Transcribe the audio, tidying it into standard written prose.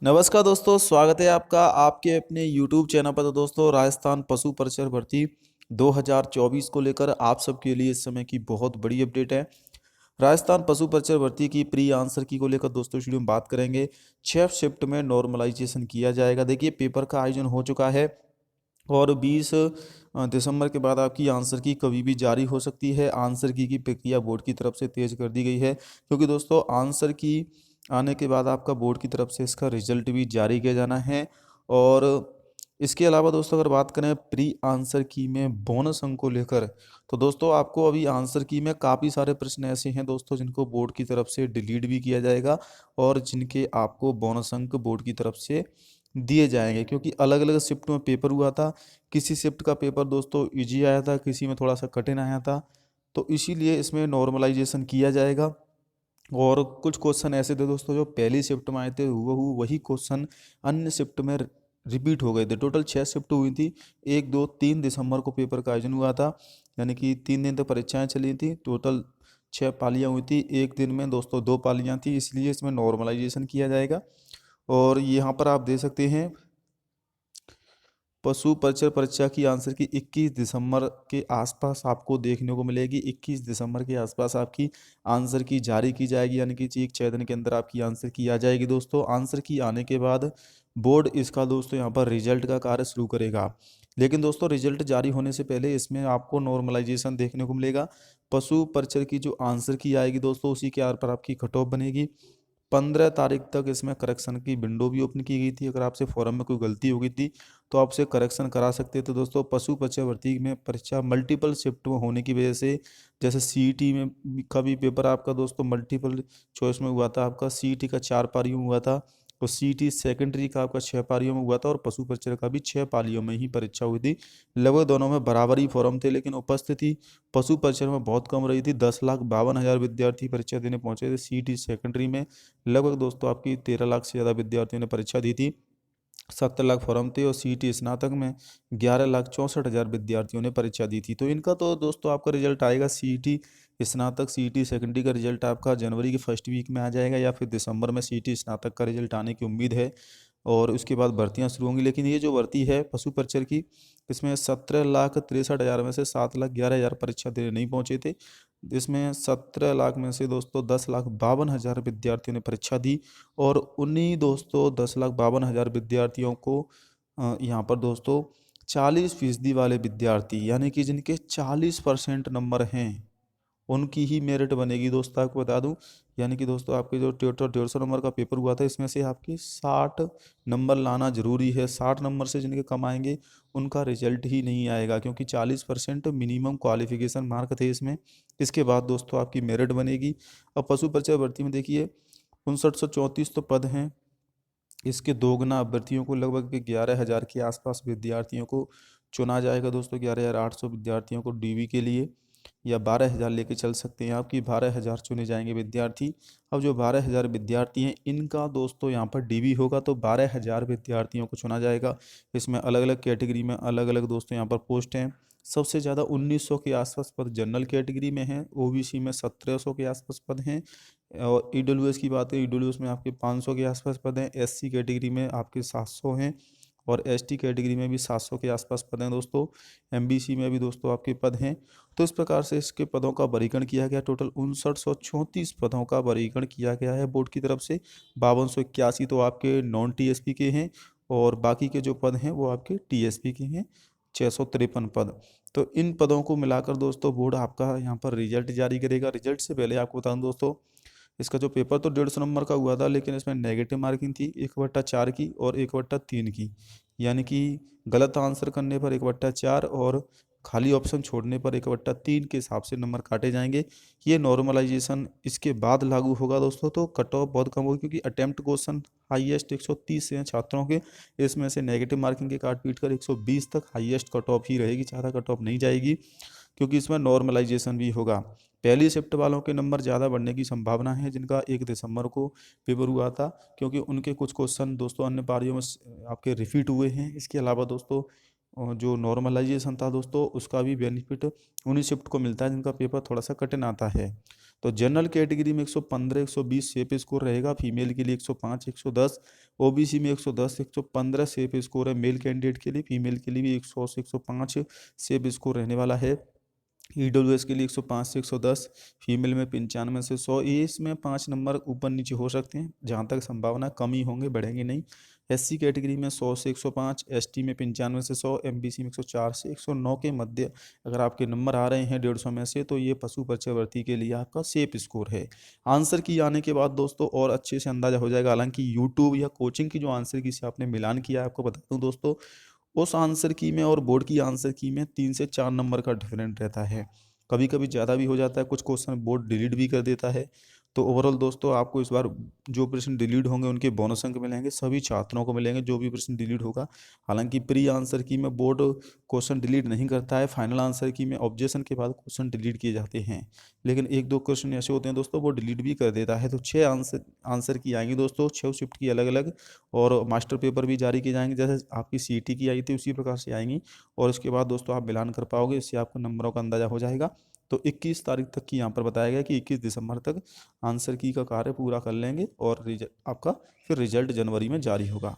नमस्कार दोस्तों, स्वागत है आपका आपके अपने YouTube चैनल पर। तो दोस्तों, राजस्थान पशु परिचर भर्ती 2024 को लेकर आप सबके लिए इस समय की बहुत बड़ी अपडेट है। राजस्थान पशु परिचर भर्ती की प्री आंसर की को लेकर दोस्तों इस वीडियो में बात करेंगे। 6 शिफ्ट में नॉर्मलाइजेशन किया जाएगा। देखिए, पेपर का आयोजन हो चुका है और 20 दिसंबर के बाद आपकी आंसर की कभी भी जारी हो सकती है। आंसर की प्रक्रिया बोर्ड की तरफ से तेज कर दी गई है, क्योंकि दोस्तों आंसर की आने के बाद आपका बोर्ड की तरफ से इसका रिजल्ट भी जारी किया जाना है। और इसके अलावा दोस्तों अगर बात करें प्री आंसर की में बोनस अंक को लेकर, तो दोस्तों आपको अभी आंसर की में काफ़ी सारे प्रश्न ऐसे हैं दोस्तों जिनको बोर्ड की तरफ से डिलीट भी किया जाएगा और जिनके आपको बोनस अंक बोर्ड की तरफ से दिए जाएंगे, क्योंकि अलग अलग शिफ्ट में पेपर हुआ था। किसी शिफ्ट का पेपर दोस्तों इजी आया था, किसी में थोड़ा सा कठिन आया था, तो इसीलिए इसमें नॉर्मलाइजेशन किया जाएगा। और कुछ क्वेश्चन ऐसे थे दोस्तों जो पहली शिफ्ट में आए थे, हूबहू वही क्वेश्चन अन्य शिफ्ट में रिपीट हो गए थे। टोटल 6 शिफ्ट हुई थी। 1, 2, 3 दिसंबर को पेपर का आयोजन हुआ था, यानी कि 3 दिन तक परीक्षाएं चली थी। टोटल 6 पालियां हुई थी। एक दिन में दोस्तों 2 पालियां थी, इसलिए इसमें नॉर्मलाइजेशन किया जाएगा। और यहाँ पर आप दे सकते हैं पशु परिचय परीक्षा की आंसर की 21 दिसंबर के आसपास आपको देखने को मिलेगी। 21 दिसंबर के आसपास आपकी आंसर की जारी की जाएगी, यानी कि ठीक 6 दिन के अंदर आपकी आंसर की आ जाएगी। दोस्तों आंसर की आने के बाद बोर्ड इसका दोस्तों यहाँ पर रिजल्ट का कार्य शुरू करेगा। लेकिन दोस्तों रिजल्ट जारी होने से पहले इसमें आपको नॉर्मलाइजेशन देखने को मिलेगा। पशु परिचय की जो आंसर की आएगी दोस्तों, उसी के आधार पर आपकी कट ऑफ बनेगी। 15 तारीख तक इसमें करेक्शन की विंडो भी ओपन की गई थी। अगर आपसे फॉर्म में कोई गलती हो गई थी तो आपसे करेक्शन करा सकते थे। दोस्तों पशु परिचय भर्ती में परीक्षा मल्टीपल शिफ्ट में होने की वजह से, जैसे सीईटी में का भी पेपर आपका दोस्तों मल्टीपल चॉइस में हुआ था। आपका सीईटी का 4 पारियों में हुआ था, और सीईटी सेकेंडरी का आपका 6 पारियों में हुआ था, और पशु परिचय का भी 6 पालियों में ही परीक्षा हुई थी। लगभग दोनों में बराबर ही फॉर्म थे, लेकिन उपस्थिति पशु परिचय में बहुत कम रही थी। 10,52,000 विद्यार्थी परीक्षा देने पहुंचे थे। सीईटी सेकेंडरी में लगभग दोस्तों आपकी 13 लाख से ज़्यादा विद्यार्थियों ने परीक्षा दी थी। 70 लाख फॉर्म थे, और सीईटी स्नातक में 11,64,000 विद्यार्थियों ने परीक्षा दी थी। तो इनका तो दोस्तों आपका रिजल्ट आएगा। सीईटी स्नातक सीईटी सेकेंडरी का रिजल्ट आपका जनवरी के फर्स्ट वीक में आ जाएगा, या फिर दिसंबर में सीईटी स्नातक का रिजल्ट आने की उम्मीद है। और उसके बाद भर्तियां शुरू होंगी। लेकिन ये जो भर्ती है पशु परिचर की, इसमें 17,63,000 में से 7,11,000 परीक्षा देने नहीं पहुंचे थे। इसमें 17 लाख में से दोस्तों 10,52,000 विद्यार्थियों ने परीक्षा दी। और उन्हीं दोस्तों 10,52,000 विद्यार्थियों को यहाँ पर दोस्तों 40% वाले विद्यार्थी, यानी कि जिनके 40% नंबर हैं, उनकी ही मेरिट बनेगी। दोस्तों आपको बता दूं, यानी कि दोस्तों आपके जो टोटल 150 नंबर का पेपर हुआ था, इसमें से आपके 60 नंबर लाना जरूरी है। 60 नंबर से जिनके कम आएंगे उनका रिजल्ट ही नहीं आएगा, क्योंकि 40% मिनिमम क्वालिफिकेशन मार्क थे इसमें। इसके बाद दोस्तों आपकी मेरिट बनेगी। अब पशु परिचय भर्ती में देखिए 5934 तो पद हैं। इसके दोगुना अभ्यर्थियों को, लगभग 11,000 के आसपास विद्यार्थियों को चुना जाएगा। दोस्तों 11,800 विद्यार्थियों को डीवी के लिए, या 12,000 लेके चल सकते हैं आपकी। 12,000 चुने जाएंगे विद्यार्थी। अब जो 12,000 विद्यार्थी हैं, इनका दोस्तों यहाँ पर डीवी होगा, तो 12,000 विद्यार्थियों को चुना जाएगा। इसमें अलग अलग कैटेगरी में अलग अलग दोस्तों यहाँ पर पोस्ट हैं। सबसे ज़्यादा 1900 के आसपास पद जनरल कैटेगरी में हैं। ओबीसी में 1700 के आसपास पद हैं। और ईडब्ल्यूएस की बात है, ईडब्ल्यूएस में आपके 500 के आसपास पद हैं। एससी कैटेगरी में आपके 700 हैं, और एसटी कैटेगरी में भी 700 के आसपास पद हैं दोस्तों। एमबीसी में भी दोस्तों आपके पद हैं। तो इस प्रकार से इसके पदों का वर्गीकरण किया गया। टोटल 5934 पदों का वर्गीकरण किया गया है बोर्ड की तरफ से। 5281 तो आपके नॉन टीएसपी के हैं, और बाकी के जो पद हैं वो आपके टीएसपी के हैं, 653 पद। तो इन पदों को मिलाकर दोस्तों बोर्ड आपका यहाँ पर रिजल्ट जारी करेगा। रिजल्ट से पहले आपको बता दूं दोस्तों, इसका जो पेपर तो 150 नंबर का हुआ था, लेकिन इसमें नेगेटिव मार्किंग थी 1/4 की और 1/3 की। यानी कि गलत आंसर करने पर 1/4 और खाली ऑप्शन छोड़ने पर 1/3 के हिसाब से नंबर काटे जाएंगे। ये नॉर्मलाइजेशन इसके बाद लागू होगा दोस्तों। तो कट ऑफ बहुत कम होगी, क्योंकि अटेम्प्ट क्वेश्चन हाईएस्ट 130 से हैं छात्रों के। इसमें से नेगेटिव मार्किंग के काट पीट कर 120 तक हाईएस्ट कट ऑफ ही रहेगी, ज़्यादा कट ऑफ नहीं जाएगी, क्योंकि इसमें नॉर्मलाइजेशन भी होगा। पहली शिफ्ट वालों के नंबर ज़्यादा बढ़ने की संभावना है, जिनका 1 दिसंबर को पेपर हुआ था, क्योंकि उनके कुछ क्वेश्चन दोस्तों अन्य पारियों में आपके रिपीट हुए हैं। इसके अलावा दोस्तों जो नॉर्मलाइजेशन था दोस्तों, उसका भी बेनिफिट उन्हीं शिफ्ट को मिलता है जिनका पेपर थोड़ा सा कठिन आता है। तो जनरल कैटेगरी में 115 120 सेफ स्कोर रहेगा, फीमेल के लिए 105 110, ओबीसी में 110 115 सेफ स्कोर है मेल कैंडिडेट के लिए, फीमेल के लिए भी 100 से 105 सेफ स्कोर रहने वाला है। ईडब्ल्यूएस के लिए 105 से 110, फीमेल में 95 से 100, ये इसमें 5 नंबर ऊपर नीचे हो सकते हैं, जहाँ तक संभावना कम ही होंगे, बढ़ेंगे नहीं। एससी कैटेगरी में 100 से 105, एसटी में 95 से 100, एमबीसी में 104 से 109 के मध्य अगर आपके नंबर आ रहे हैं 150 में से, तो ये पशु पक्षी के लिए आपका सेफ स्कोर है। आंसर की आने के बाद दोस्तों और अच्छे से अंदाजा हो जाएगा। हालांकि यूट्यूब या कोचिंग की जो आंसर की से आपने मिलान किया है, आपको बता दूं दोस्तों, उस आंसर की में और बोर्ड की आंसर की में 3 से 4 नंबर का डिफरेंट रहता है, कभी कभी ज़्यादा भी हो जाता है, कुछ क्वेश्चन बोर्ड डिलीट भी कर देता है। तो ओवरऑल दोस्तों आपको इस बार जो प्रश्न डिलीट होंगे उनके बोनस अंक मिलेंगे, सभी छात्रों को मिलेंगे जो भी प्रश्न डिलीट होगा। हालांकि प्री आंसर की में बोर्ड क्वेश्चन डिलीट नहीं करता है, फाइनल आंसर की में ऑब्जेक्शन के बाद क्वेश्चन डिलीट किए जाते हैं, लेकिन 1 2 क्वेश्चन ऐसे होते हैं दोस्तों वो डिलीट भी कर देता है। तो 6 आंसर की आएंगी दोस्तों, 6 शिफ्ट की अलग अलग, और मास्टर पेपर भी जारी किए जाएंगे, जैसे आपकी सीईटी की आई थी उसी प्रकार से आएंगी। और इसके बाद दोस्तों आप मिलान कर पाओगे, इससे आपको नंबरों का अंदाजा हो जाएगा। तो 21 तारीख तक की यहाँ पर बताया गया कि 21 दिसंबर तक आंसर की का कार्य पूरा कर लेंगे, और आपका फिर रिजल्ट जनवरी में जारी होगा।